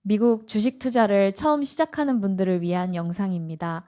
미국 주식 투자를 처음 시작하는 분들을 위한 영상입니다.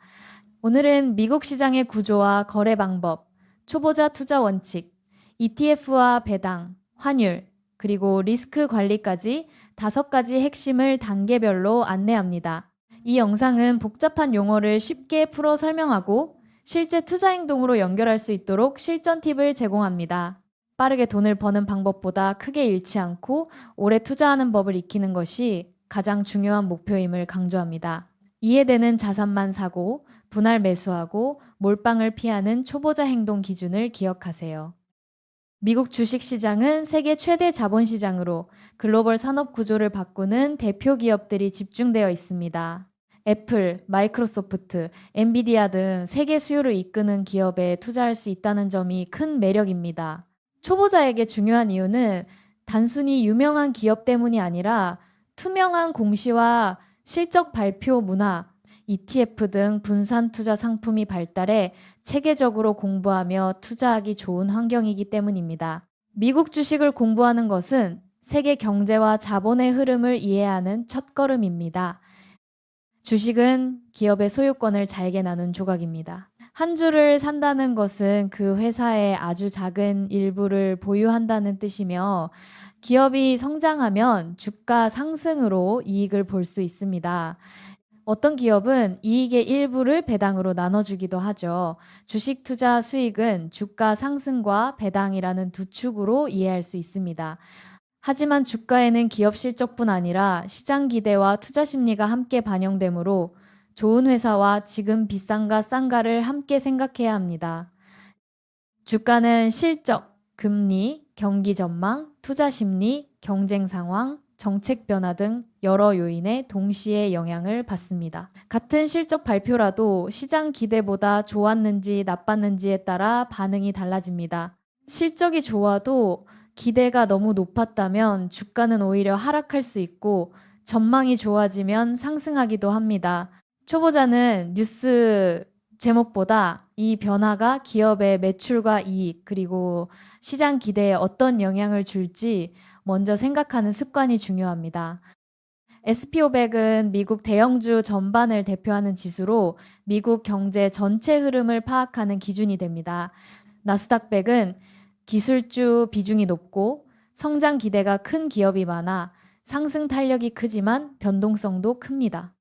오늘은 미국 시장의 구조와 거래 방법, 초보자 투자 원칙, ETF와 배당, 환율, 그리고 리스크 관리까지 5가지 핵심을 단계별로 안내합니다. 이 영상은 복잡한 용어를 쉽게 풀어 설명하고 실제 투자 행동으로 연결할 수 있도록 실전 팁을 제공합니다. 빠르게 돈을 버는 방법보다 크게 잃지 않고 오래 투자하는 법을 익히는 것이 가장 중요한 목표임을 강조합니다. 이해되는 자산만 사고 분할 매수하고 몰빵을 피하는 초보자 행동 기준을 기억하세요. 미국 주식시장은 세계 최대 자본시장으로 글로벌 산업 구조를 바꾸는 대표 기업들이 집중되어 있습니다. 애플, 마이크로소프트, 엔비디아 등 세계 수요를 이끄는 기업에 투자할 수 있다는 점이 큰 매력입니다. 초보자에게 중요한 이유는 단순히 유명한 기업 때문이 아니라 투명한 공시와 실적 발표 문화, ETF 등 분산 투자 상품이 발달해 체계적으로 공부하며 투자하기 좋은 환경이기 때문입니다. 미국 주식을 공부하는 것은 세계 경제와 자본의 흐름을 이해하는 첫걸음입니다. 주식은 기업의 소유권을 잘게 나눈 조각입니다. 한 주를 산다는 것은 그 회사의 아주 작은 일부를 보유한다는 뜻이며 기업이 성장하면 주가 상승으로 이익을 볼 수 있습니다. 어떤 기업은 이익의 일부를 배당으로 나눠주기도 하죠. 주식 투자 수익은 주가 상승과 배당이라는 두 축으로 이해할 수 있습니다. 하지만 주가에는 기업 실적뿐 아니라 시장 기대와 투자 심리가 함께 반영되므로 좋은 회사와 지금 비싼가 싼가를 함께 생각해야 합니다. 주가는 실적, 금리, 경기 전망, 투자 심리, 경쟁 상황, 정책 변화 등 여러 요인에 동시에 영향을 받습니다. 같은 실적 발표라도 시장 기대보다 좋았는지 나빴는지에 따라 반응이 달라집니다. 실적이 좋아도 기대가 너무 높았다면 주가는 오히려 하락할 수 있고 전망이 좋아지면 상승하기도 합니다. 초보자는 뉴스 제목보다 이 변화가 기업의 매출과 이익 그리고 시장 기대에 어떤 영향을 줄지 먼저 생각하는 습관이 중요합니다. SP500은 미국 대형주 전반을 대표하는 지수로 미국 경제 전체 흐름을 파악하는 기준이 됩니다. 나스닥 100은 기술주 비중이 높고 성장 기대가 큰 기업이 많아 상승 탄력이 크지만 변동성도 큽니다.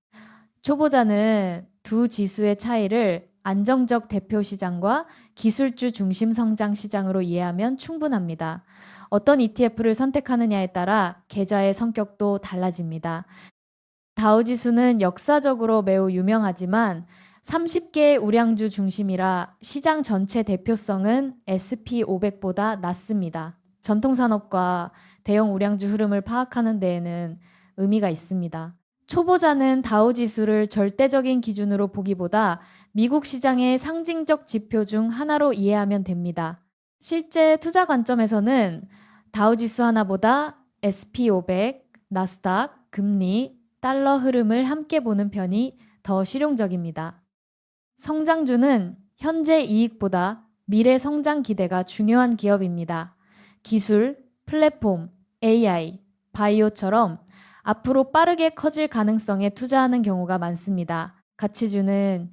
초보자는 두 지수의 차이를 안정적 대표 시장과 기술주 중심 성장 시장으로 이해하면 충분합니다. 어떤 ETF를 선택하느냐에 따라 계좌의 성격도 달라집니다. 다우지수는 역사적으로 매우 유명하지만 30개의 우량주 중심이라 시장 전체 대표성은 SP500보다 낮습니다. 전통산업과 대형 우량주 흐름을 파악하는 데에는 의미가 있습니다. 초보자는 다우지수를 절대적인 기준으로 보기보다 미국 시장의 상징적 지표 중 하나로 이해하면 됩니다. 실제 투자 관점에서는 다우지수 하나보다 SP500, 나스닥, 금리, 달러 흐름을 함께 보는 편이 더 실용적입니다. 성장주는 현재 이익보다 미래 성장 기대가 중요한 기업입니다. 기술, 플랫폼, AI, 바이오처럼 앞으로 빠르게 커질 가능성에 투자하는 경우가 많습니다. 가치주는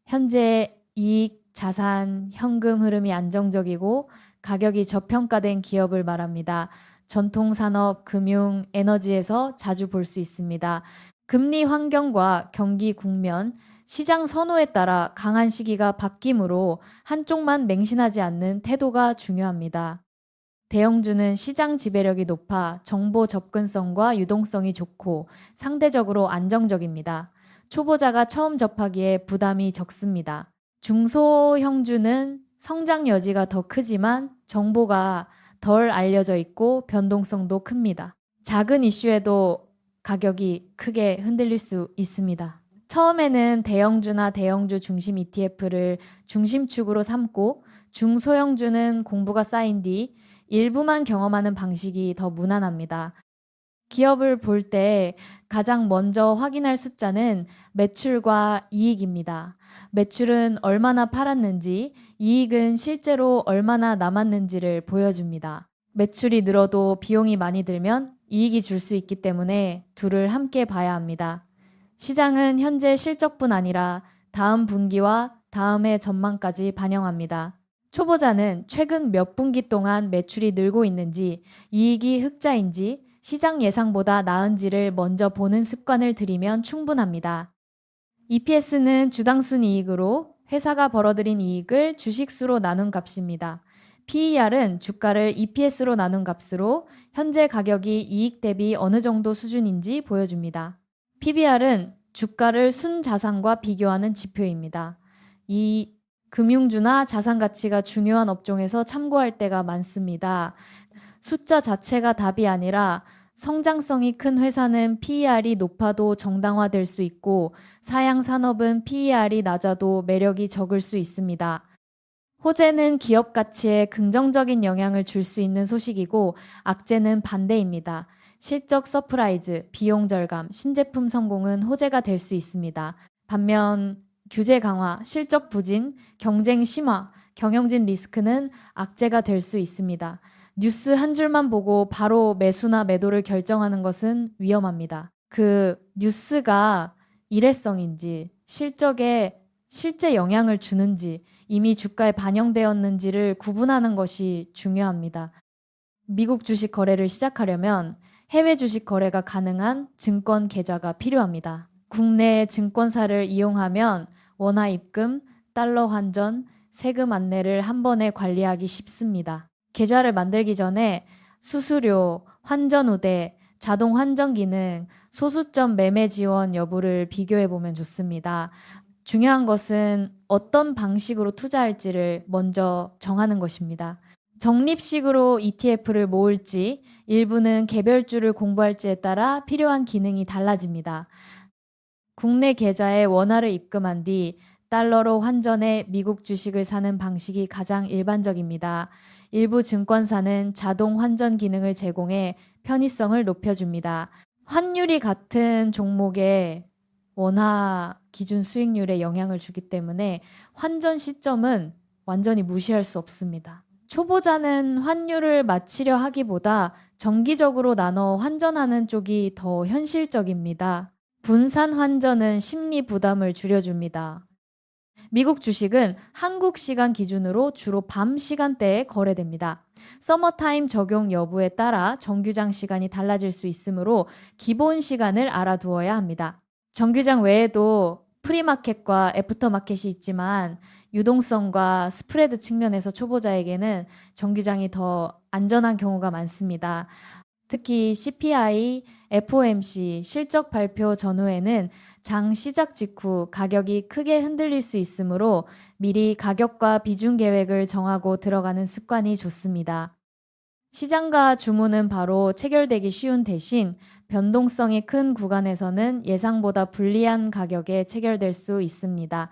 현재 이익, 자산, 현금 흐름이 안정적이고 가격이 저평가된 기업을 말합니다. 전통산업, 금융, 에너지에서 자주 볼 수 있습니다. 금리 환경과 경기 국면, 시장 선호에 따라 강한 시기가 바뀌므로 한쪽만 맹신하지 않는 태도가 중요합니다. 대형주는 시장 지배력이 높아 정보 접근성과 유동성이 좋고 상대적으로 안정적입니다. 초보자가 처음 접하기에 부담이 적습니다. 중소형주는 성장 여지가 더 크지만 정보가 덜 알려져 있고 변동성도 큽니다. 작은 이슈에도 가격이 크게 흔들릴 수 있습니다. 처음에는 대형주나 대형주 중심 ETF를 중심축으로 삼고 중소형주는 공부가 쌓인 뒤 일부만 경험하는 방식이 더 무난합니다. 기업을 볼 때 가장 먼저 확인할 숫자는 매출과 이익입니다. 매출은 얼마나 팔았는지, 이익은 실제로 얼마나 남았는지를 보여줍니다. 매출이 늘어도 비용이 많이 들면 이익이 줄 수 있기 때문에 둘을 함께 봐야 합니다. 시장은 현재 실적뿐 아니라 다음 분기와 다음 해 전망까지 반영합니다. 초보자는 최근 몇 분기 동안 매출이 늘고 있는지, 이익이 흑자인지, 시장 예상보다 나은지를 먼저 보는 습관을 들이면 충분합니다. EPS는 주당 순이익으로 회사가 벌어들인 이익을 주식수로 나눈 값입니다. PER은 주가를 EPS로 나눈 값으로 현재 가격이 이익 대비 어느 정도 수준인지 보여줍니다. PBR은 주가를 순자산과 비교하는 지표입니다. 이 금융주나 자산 가치가 중요한 업종에서 참고할 때가 많습니다. 숫자 자체가 답이 아니라 성장성이 큰 회사는 PER이 높아도 정당화될 수 있고 사양 산업은 PER이 낮아도 매력이 적을 수 있습니다. 호재는 기업 가치에 긍정적인 영향을 줄 수 있는 소식이고 악재는 반대입니다. 실적 서프라이즈, 비용 절감, 신제품 성공은 호재가 될 수 있습니다. 반면 규제 강화, 실적 부진, 경쟁 심화, 경영진 리스크는 악재가 될 수 있습니다. 뉴스 한 줄만 보고 바로 매수나 매도를 결정하는 것은 위험합니다. 그 뉴스가 일회성인지 실적에 실제 영향을 주는지 이미 주가에 반영되었는지를 구분하는 것이 중요합니다. 미국 주식 거래를 시작하려면 해외 주식 거래가 가능한 증권 계좌가 필요합니다. 국내 증권사를 이용하면 원화 입금, 달러 환전, 세금 안내를 한 번에 관리하기 쉽습니다. 계좌를 만들기 전에 수수료, 환전 우대, 자동 환전 기능, 소수점 매매 지원 여부를 비교해 보면 좋습니다. 중요한 것은 어떤 방식으로 투자할지를 먼저 정하는 것입니다. 적립식으로 ETF를 모을지, 일부는 개별주를 공부할지에 따라 필요한 기능이 달라집니다. 국내 계좌에 원화를 입금한 뒤 달러로 환전해 미국 주식을 사는 방식이 가장 일반적입니다. 일부 증권사는 자동 환전 기능을 제공해 편의성을 높여줍니다. 환율이 같은 종목에 원화 기준 수익률에 영향을 주기 때문에 환전 시점은 완전히 무시할 수 없습니다. 초보자는 환율을 맞추려 하기보다 정기적으로 나눠 환전하는 쪽이 더 현실적입니다. 분산 환전은 심리 부담을 줄여줍니다. 미국 주식은 한국 시간 기준으로 주로 밤 시간대에 거래됩니다. 서머타임 적용 여부에 따라 정규장 시간이 달라질 수 있으므로 기본 시간을 알아두어야 합니다. 정규장 외에도 프리마켓과 애프터마켓이 있지만 유동성과 스프레드 측면에서 초보자에게는 정규장이 더 안전한 경우가 많습니다. 특히 CPI, FOMC 실적 발표 전후에는 장 시작 직후 가격이 크게 흔들릴 수 있으므로 미리 가격과 비중 계획을 정하고 들어가는 습관이 좋습니다. 시장과 주문은 바로 체결되기 쉬운 대신 변동성이 큰 구간에서는 예상보다 불리한 가격에 체결될 수 있습니다.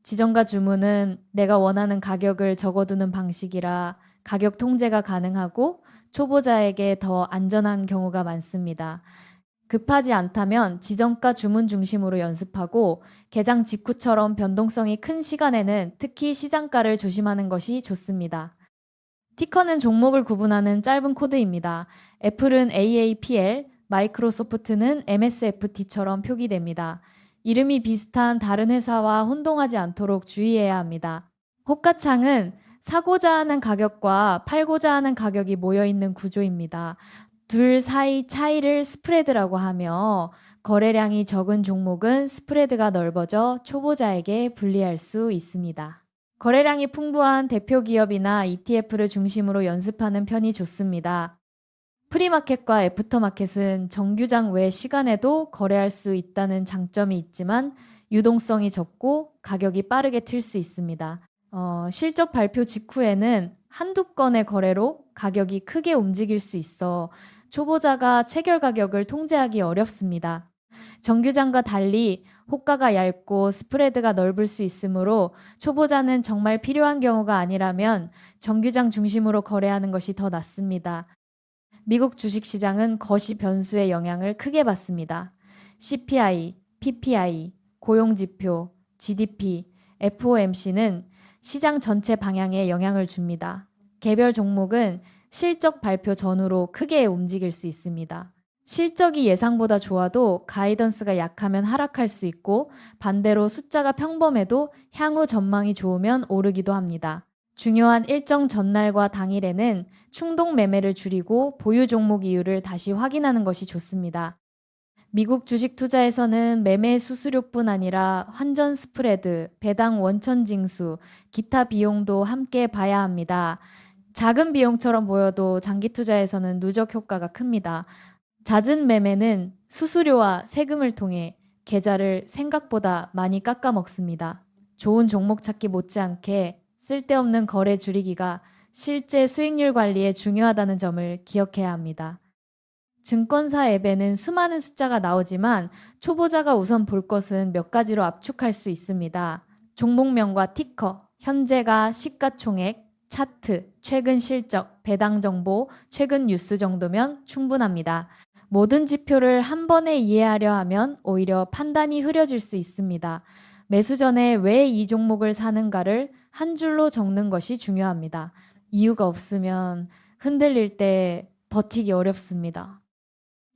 지정과 주문은 내가 원하는 가격을 적어두는 방식이라 가격 통제가 가능하고 초보자에게 더 안전한 경우가 많습니다. 급하지 않다면 지정가 주문 중심으로 연습하고 개장 직후처럼 변동성이 큰 시간에는 특히 시장가를 조심하는 것이 좋습니다. 티커는 종목을 구분하는 짧은 코드입니다. 애플은 AAPL, 마이크로소프트는 MSFT처럼 표기됩니다. 이름이 비슷한 다른 회사와 혼동하지 않도록 주의해야 합니다. 호가창은 사고자 하는 가격과 팔고자 하는 가격이 모여있는 구조입니다. 둘 사이 차이를 스프레드라고 하며 거래량이 적은 종목은 스프레드가 넓어져 초보자에게 불리할 수 있습니다. 거래량이 풍부한 대표 기업이나 ETF를 중심으로 연습하는 편이 좋습니다. 프리마켓과 애프터마켓은 정규장 외 시간에도 거래할 수 있다는 장점이 있지만 유동성이 적고 가격이 빠르게 튈 수 있습니다. 실적 발표 직후에는 한두 건의 거래로 가격이 크게 움직일 수 있어 초보자가 체결 가격을 통제하기 어렵습니다. 정규장과 달리 호가가 얇고 스프레드가 넓을 수 있으므로 초보자는 정말 필요한 경우가 아니라면 정규장 중심으로 거래하는 것이 더 낫습니다. 미국 주식시장은 거시 변수의 영향을 크게 받습니다. CPI, PPI, 고용지표, GDP, FOMC는 시장 전체 방향에 영향을 줍니다. 개별 종목은 실적 발표 전후로 크게 움직일 수 있습니다. 실적이 예상보다 좋아도 가이던스가 약하면 하락할 수 있고 반대로 숫자가 평범해도 향후 전망이 좋으면 오르기도 합니다. 중요한 일정 전날과 당일에는 충동 매매를 줄이고 보유 종목 이유를 다시 확인하는 것이 좋습니다. 미국 주식 투자에서는 매매 수수료뿐 아니라 환전 스프레드, 배당 원천 징수, 기타 비용도 함께 봐야 합니다. 작은 비용처럼 보여도 장기 투자에서는 누적 효과가 큽니다. 잦은 매매는 수수료와 세금을 통해 계좌를 생각보다 많이 깎아먹습니다. 좋은 종목 찾기 못지않게 쓸데없는 거래 줄이기가 실제 수익률 관리에 중요하다는 점을 기억해야 합니다. 증권사 앱에는 수많은 숫자가 나오지만 초보자가 우선 볼 것은 몇 가지로 압축할 수 있습니다. 종목명과 티커, 현재가 시가총액, 차트, 최근 실적, 배당 정보, 최근 뉴스 정도면 충분합니다. 모든 지표를 한 번에 이해하려 하면 오히려 판단이 흐려질 수 있습니다. 매수 전에 왜 이 종목을 사는가를 한 줄로 적는 것이 중요합니다. 이유가 없으면 흔들릴 때 버티기 어렵습니다.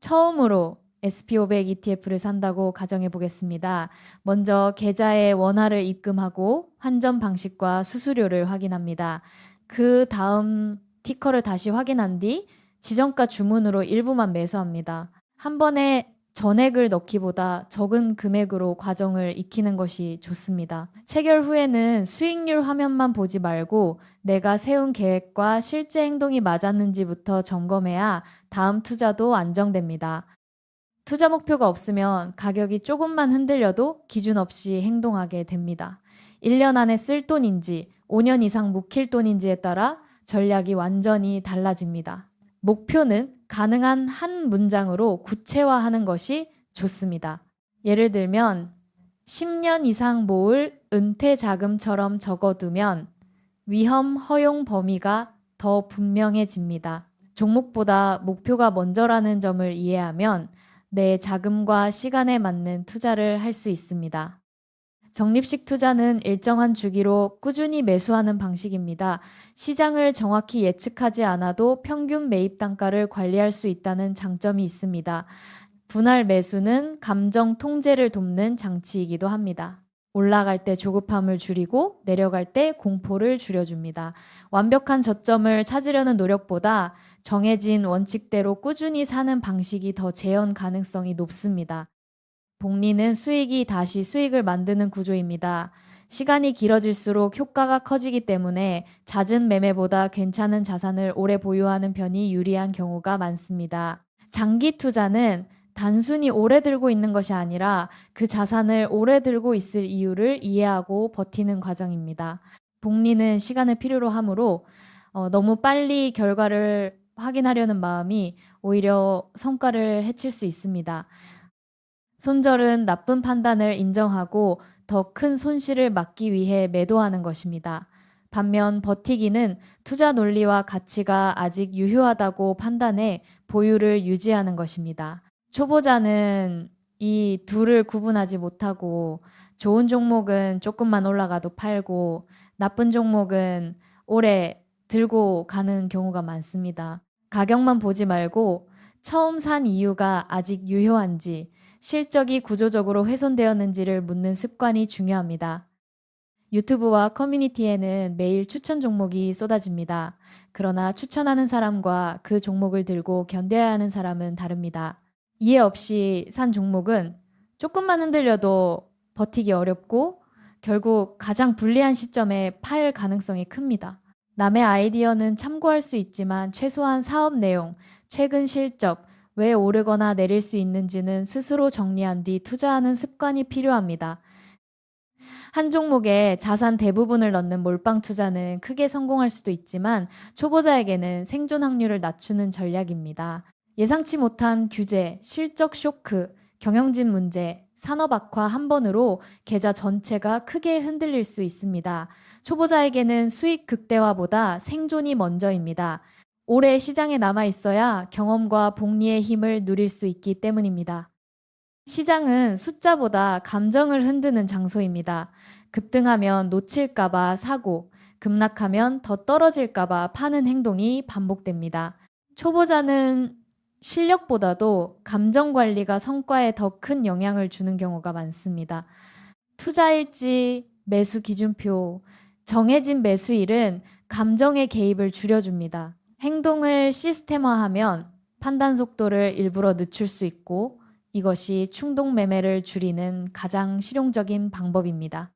처음으로 SP500 ETF를 산다고 가정해 보겠습니다. 먼저 계좌에 원화를 입금하고 환전 방식과 수수료를 확인합니다. 그 다음 티커를 다시 확인한 뒤 지정가 주문으로 일부만 매수합니다. 한 번에 전액을 넣기보다 적은 금액으로 과정을 익히는 것이 좋습니다. 체결 후에는 수익률 화면만 보지 말고 내가 세운 계획과 실제 행동이 맞았는지부터 점검해야 다음 투자도 안정됩니다. 투자 목표가 없으면 가격이 조금만 흔들려도 기준 없이 행동하게 됩니다. 1년 안에 쓸 돈인지 5년 이상 묵힐 돈인지에 따라 전략이 완전히 달라집니다. 목표는 가능한 한 문장으로 구체화하는 것이 좋습니다. 예를 들면 10년 이상 모을 은퇴 자금처럼 적어두면 위험 허용 범위가 더 분명해집니다. 종목보다 목표가 먼저라는 점을 이해하면 내 자금과 시간에 맞는 투자를 할 수 있습니다. 적립식 투자는 일정한 주기로 꾸준히 매수하는 방식입니다. 시장을 정확히 예측하지 않아도 평균 매입 단가를 관리할 수 있다는 장점이 있습니다. 분할 매수는 감정 통제를 돕는 장치이기도 합니다. 올라갈 때 조급함을 줄이고 내려갈 때 공포를 줄여줍니다. 완벽한 저점을 찾으려는 노력보다 정해진 원칙대로 꾸준히 사는 방식이 더 재현 가능성이 높습니다. 복리는 수익이 다시 수익을 만드는 구조입니다. 시간이 길어질수록 효과가 커지기 때문에 잦은 매매보다 괜찮은 자산을 오래 보유하는 편이 유리한 경우가 많습니다. 장기 투자는 단순히 오래 들고 있는 것이 아니라 그 자산을 오래 들고 있을 이유를 이해하고 버티는 과정입니다. 복리는 시간을 필요로 하므로 너무 빨리 결과를 확인하려는 마음이 오히려 성과를 해칠 수 있습니다. 손절은 나쁜 판단을 인정하고 더 큰 손실을 막기 위해 매도하는 것입니다. 반면 버티기는 투자 논리와 가치가 아직 유효하다고 판단해 보유를 유지하는 것입니다. 초보자는 이 둘을 구분하지 못하고 좋은 종목은 조금만 올라가도 팔고 나쁜 종목은 오래 들고 가는 경우가 많습니다. 가격만 보지 말고 처음 산 이유가 아직 유효한지 실적이 구조적으로 훼손되었는지를 묻는 습관이 중요합니다. 유튜브와 커뮤니티에는 매일 추천 종목이 쏟아집니다. 그러나 추천하는 사람과 그 종목을 들고 견뎌야 하는 사람은 다릅니다. 이해 없이 산 종목은 조금만 흔들려도 버티기 어렵고 결국 가장 불리한 시점에 팔 가능성이 큽니다. 남의 아이디어는 참고할 수 있지만 최소한 사업 내용, 최근 실적, 왜 오르거나 내릴 수 있는지는 스스로 정리한 뒤 투자하는 습관이 필요합니다. 한 종목에 자산 대부분을 넣는 몰빵 투자는 크게 성공할 수도 있지만 초보자에게는 생존 확률을 낮추는 전략입니다. 예상치 못한 규제, 실적 쇼크, 경영진 문제, 산업 악화 한 번으로 계좌 전체가 크게 흔들릴 수 있습니다. 초보자에게는 수익 극대화보다 생존이 먼저입니다. 오래 시장에 남아 있어야 경험과 복리의 힘을 누릴 수 있기 때문입니다. 시장은 숫자보다 감정을 흔드는 장소입니다. 급등하면 놓칠까봐 사고, 급락하면 더 떨어질까봐 파는 행동이 반복됩니다. 초보자는 실력보다도 감정 관리가 성과에 더 큰 영향을 주는 경우가 많습니다. 투자일지, 매수 기준표, 정해진 매수일은 감정의 개입을 줄여줍니다. 행동을 시스템화하면 판단 속도를 일부러 늦출 수 있고 이것이 충동 매매를 줄이는 가장 실용적인 방법입니다.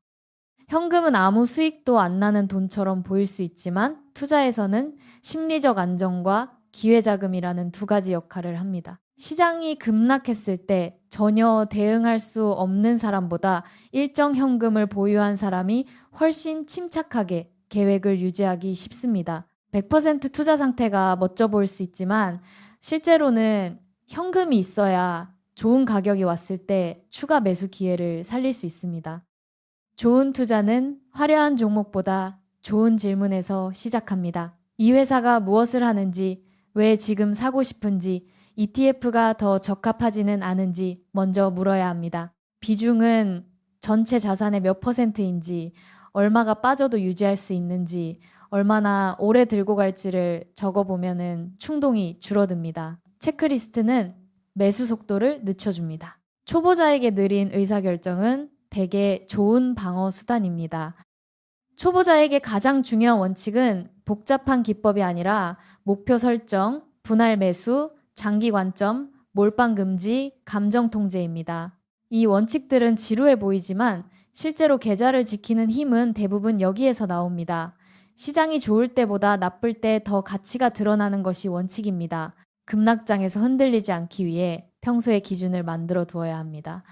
현금은 아무 수익도 안 나는 돈처럼 보일 수 있지만 투자에서는 심리적 안정과 기회자금이라는 두 가지 역할을 합니다. 시장이 급락했을 때 전혀 대응할 수 없는 사람보다 일정 현금을 보유한 사람이 훨씬 침착하게 계획을 유지하기 쉽습니다. 100% 투자 상태가 멋져 보일 수 있지만 실제로는 현금이 있어야 좋은 가격이 왔을 때 추가 매수 기회를 살릴 수 있습니다. 좋은 투자는 화려한 종목보다 좋은 질문에서 시작합니다. 이 회사가 무엇을 하는지, 왜 지금 사고 싶은지, ETF가 더 적합하지는 않은지 먼저 물어야 합니다. 비중은 전체 자산의 몇 %인지, 얼마가 빠져도 유지할 수 있는지, 얼마나 오래 들고 갈지를 적어보면 충동이 줄어듭니다. 체크리스트는 매수 속도를 늦춰줍니다. 초보자에게 느린 의사결정은 대개 좋은 방어 수단입니다. 초보자에게 가장 중요한 원칙은 복잡한 기법이 아니라 목표 설정, 분할 매수, 장기 관점, 몰빵 금지, 감정 통제입니다. 이 원칙들은 지루해 보이지만 실제로 계좌를 지키는 힘은 대부분 여기에서 나옵니다. 시장이 좋을 때보다 나쁠 때 더 가치가 드러나는 것이 원칙입니다. 급락장에서 흔들리지 않기 위해 평소에 기준을 만들어 두어야 합니다.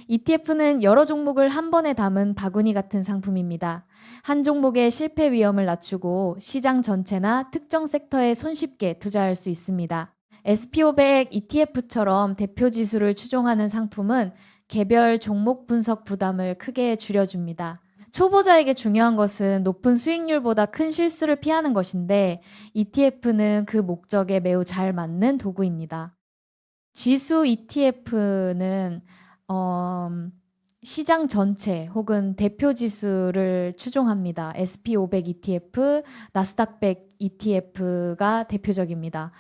ETF는 여러 종목을 한 번에 담은 바구니 같은 상품입니다. 한 종목의 실패 위험을 낮추고 시장 전체나 특정 섹터에 손쉽게 투자할 수 있습니다. SP500 ETF처럼 대표 지수를 추종하는 상품은 개별 종목 분석 부담을 크게 줄여줍니다. 초보자에게 중요한 것은 높은 수익률보다 큰 실수를 피하는 것인데 ETF는 그 목적에 매우 잘 맞는 도구입니다. 지수 ETF는 시장 전체 혹은 대표 지수를 추종합니다. SP500 ETF, 나스닥 100 ETF가 대표적입니다.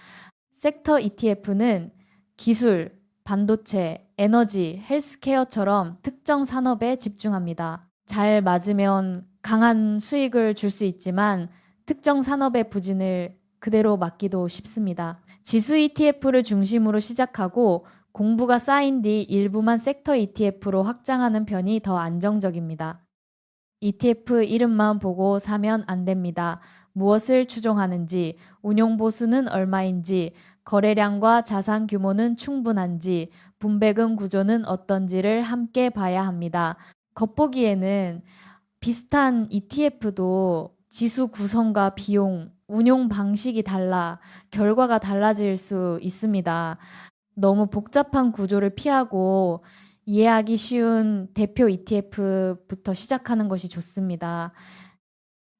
섹터 ETF는 기술, 반도체, 에너지, 헬스케어처럼 특정 산업에 집중합니다. 잘 맞으면 강한 수익을 줄 수 있지만 특정 산업의 부진을 그대로 막기도 쉽습니다. 지수 ETF를 중심으로 시작하고 공부가 쌓인 뒤 일부만 섹터 ETF로 확장하는 편이 더 안정적입니다. ETF 이름만 보고 사면 안 됩니다. 무엇을 추종하는지, 운용 보수는 얼마인지, 거래량과 자산 규모는 충분한지, 분배금 구조는 어떤지를 함께 봐야 합니다. 겉보기에는 비슷한 ETF도 지수 구성과 비용, 운용 방식이 달라 결과가 달라질 수 있습니다. 너무 복잡한 구조를 피하고 이해하기 쉬운 대표 ETF부터 시작하는 것이 좋습니다.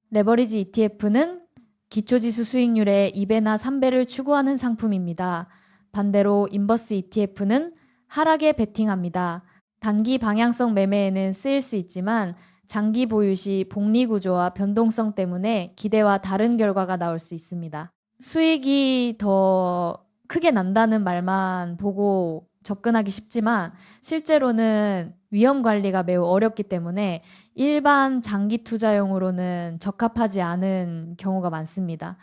레버리지 ETF는 기초지수 수익률의 2배나 3배를 추구하는 상품입니다. 반대로 인버스 ETF는 하락에 베팅합니다. 단기 방향성 매매에는 쓰일 수 있지만 장기 보유 시 복리 구조와 변동성 때문에 기대와 다른 결과가 나올 수 있습니다. 수익이 더 크게 난다는 말만 보고 접근하기 쉽지만 실제로는 위험 관리가 매우 어렵기 때문에 일반 장기 투자용으로는 적합하지 않은 경우가 많습니다.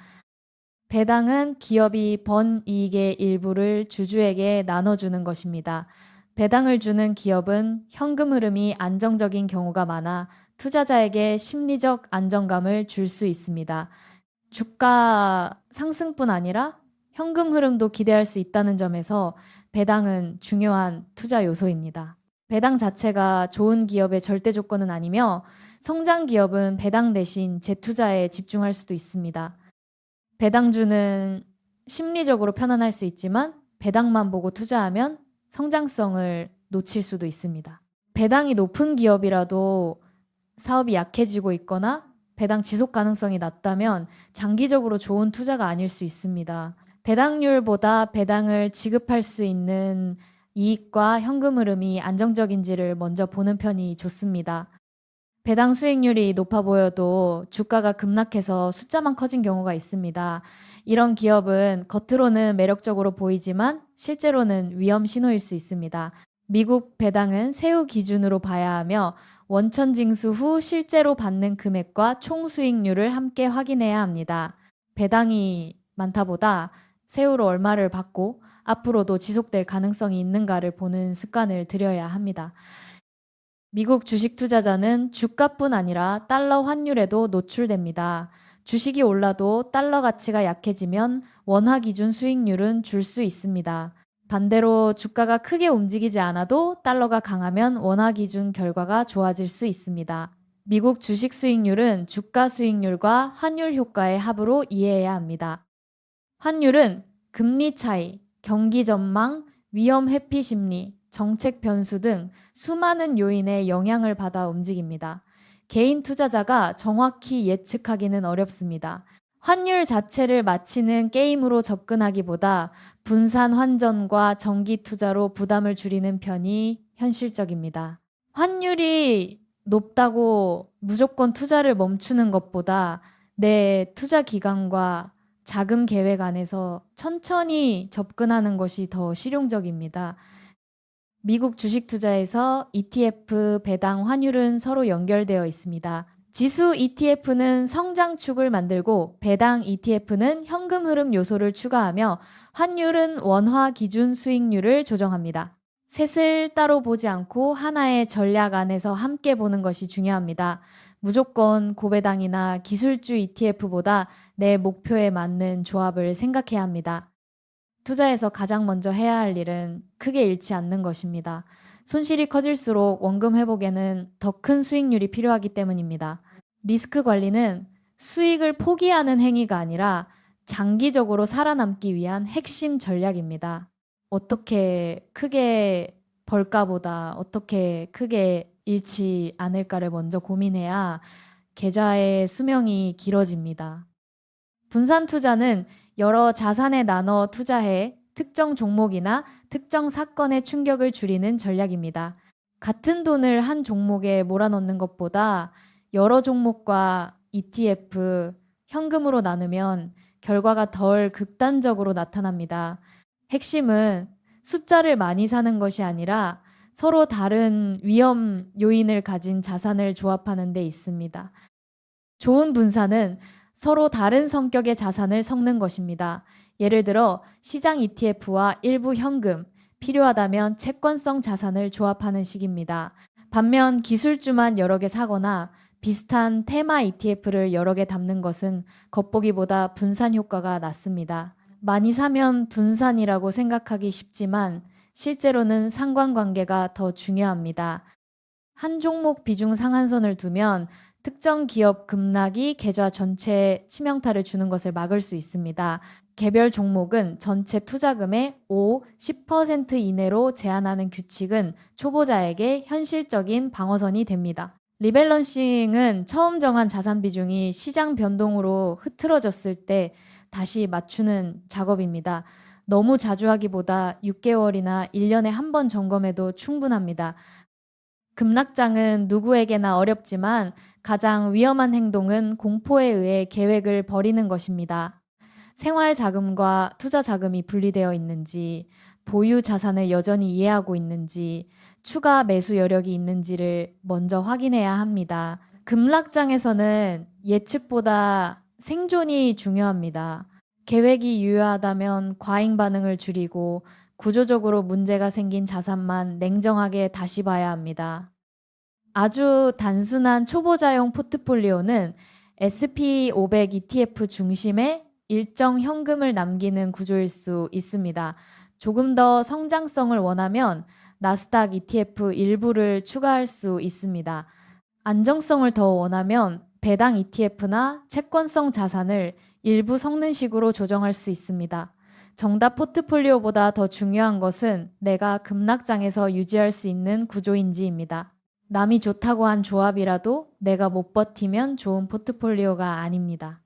배당은 기업이 번 이익의 일부를 주주에게 나눠주는 것입니다. 배당을 주는 기업은 현금 흐름이 안정적인 경우가 많아 투자자에게 심리적 안정감을 줄 수 있습니다. 주가 상승뿐 아니라 현금 흐름도 기대할 수 있다는 점에서 배당은 중요한 투자 요소입니다. 배당 자체가 좋은 기업의 절대 조건은 아니며 성장 기업은 배당 대신 재투자에 집중할 수도 있습니다. 배당주는 심리적으로 편안할 수 있지만 배당만 보고 투자하면 성장성을 놓칠 수도 있습니다. 배당이 높은 기업이라도 사업이 약해지고 있거나 배당 지속 가능성이 낮다면 장기적으로 좋은 투자가 아닐 수 있습니다. 배당률보다 배당을 지급할 수 있는 이익과 현금 흐름이 안정적인지를 먼저 보는 편이 좋습니다. 배당 수익률이 높아 보여도 주가가 급락해서 숫자만 커진 경우가 있습니다. 이런 기업은 겉으로는 매력적으로 보이지만 실제로는 위험 신호일 수 있습니다. 미국 배당은 세후 기준으로 봐야 하며 원천 징수 후 실제로 받는 금액과 총 수익률을 함께 확인해야 합니다. 배당이 많다보다 세후로 얼마를 받고 앞으로도 지속될 가능성이 있는가를 보는 습관을 들여야 합니다. 미국 주식 투자자는 주가뿐 아니라 달러 환율에도 노출됩니다. 주식이 올라도 달러 가치가 약해지면 원화 기준 수익률은 줄 수 있습니다. 반대로 주가가 크게 움직이지 않아도 달러가 강하면 원화 기준 결과가 좋아질 수 있습니다. 미국 주식 수익률은 주가 수익률과 환율 효과의 합으로 이해해야 합니다. 환율은 금리 차이, 경기 전망, 위험 회피 심리, 정책 변수 등 수많은 요인의 영향을 받아 움직입니다. 개인 투자자가 정확히 예측하기는 어렵습니다. 환율 자체를 맞히는 게임으로 접근하기보다 분산 환전과 정기 투자로 부담을 줄이는 편이 현실적입니다. 환율이 높다고 무조건 투자를 멈추는 것보다 내 투자 기간과 자금 계획 안에서 천천히 접근하는 것이 더 실용적입니다. 미국 주식 투자에서 ETF 배당 환율은 서로 연결되어 있습니다. 지수 ETF는 성장축을 만들고 배당 ETF는 현금 흐름 요소를 추가하며 환율은 원화 기준 수익률을 조정합니다. 셋을 따로 보지 않고 하나의 전략 안에서 함께 보는 것이 중요합니다. 무조건 고배당이나 기술주 ETF보다 내 목표에 맞는 조합을 생각해야 합니다. 투자에서 가장 먼저 해야 할 일은 크게 잃지 않는 것입니다. 손실이 커질수록 원금 회복에는 더 큰 수익률이 필요하기 때문입니다. 리스크 관리는 수익을 포기하는 행위가 아니라 장기적으로 살아남기 위한 핵심 전략입니다. 어떻게 크게 벌까보다 어떻게 크게 잃지 않을까를 먼저 고민해야 계좌의 수명이 길어집니다. 분산 투자는 여러 자산에 나눠 투자해 특정 종목이나 특정 사건의 충격을 줄이는 전략입니다. 같은 돈을 한 종목에 몰아넣는 것보다 여러 종목과 ETF, 현금으로 나누면 결과가 덜 극단적으로 나타납니다. 핵심은 숫자를 많이 사는 것이 아니라 서로 다른 위험 요인을 가진 자산을 조합하는 데 있습니다. 좋은 분산은 서로 다른 성격의 자산을 섞는 것입니다. 예를 들어 시장 ETF와 일부 현금, 필요하다면 채권성 자산을 조합하는 식입니다. 반면 기술주만 여러 개 사거나 비슷한 테마 ETF를 여러 개 담는 것은 겉보기보다 분산 효과가 낮습니다. 많이 사면 분산이라고 생각하기 쉽지만 실제로는 상관관계가 더 중요합니다. 한 종목 비중 상한선을 두면 특정 기업 급락이 계좌 전체에 치명타를 주는 것을 막을 수 있습니다. 개별 종목은 전체 투자금의 5, 10% 이내로 제한하는 규칙은 초보자에게 현실적인 방어선이 됩니다. 리밸런싱은 처음 정한 자산 비중이 시장 변동으로 흐트러졌을 때 다시 맞추는 작업입니다. 너무 자주 하기보다 6개월이나 1년에 한 번 점검해도 충분합니다. 급락장은 누구에게나 어렵지만 가장 위험한 행동은 공포에 의해 계획을 버리는 것입니다. 생활 자금과 투자 자금이 분리되어 있는지, 보유 자산을 여전히 이해하고 있는지, 추가 매수 여력이 있는지를 먼저 확인해야 합니다. 급락장에서는 예측보다 생존이 중요합니다. 계획이 유효하다면 과잉 반응을 줄이고 구조적으로 문제가 생긴 자산만 냉정하게 다시 봐야 합니다. 아주 단순한 초보자용 포트폴리오는 S&P 500 ETF 중심의 일정 현금을 남기는 구조일 수 있습니다. 조금 더 성장성을 원하면 나스닥 ETF 일부를 추가할 수 있습니다. 안정성을 더 원하면 배당 ETF나 채권성 자산을 일부 섞는 식으로 조정할 수 있습니다. 정답 포트폴리오보다 더 중요한 것은 내가 급락장에서 유지할 수 있는 구조인지입니다. 남이 좋다고 한 조합이라도 내가 못 버티면 좋은 포트폴리오가 아닙니다.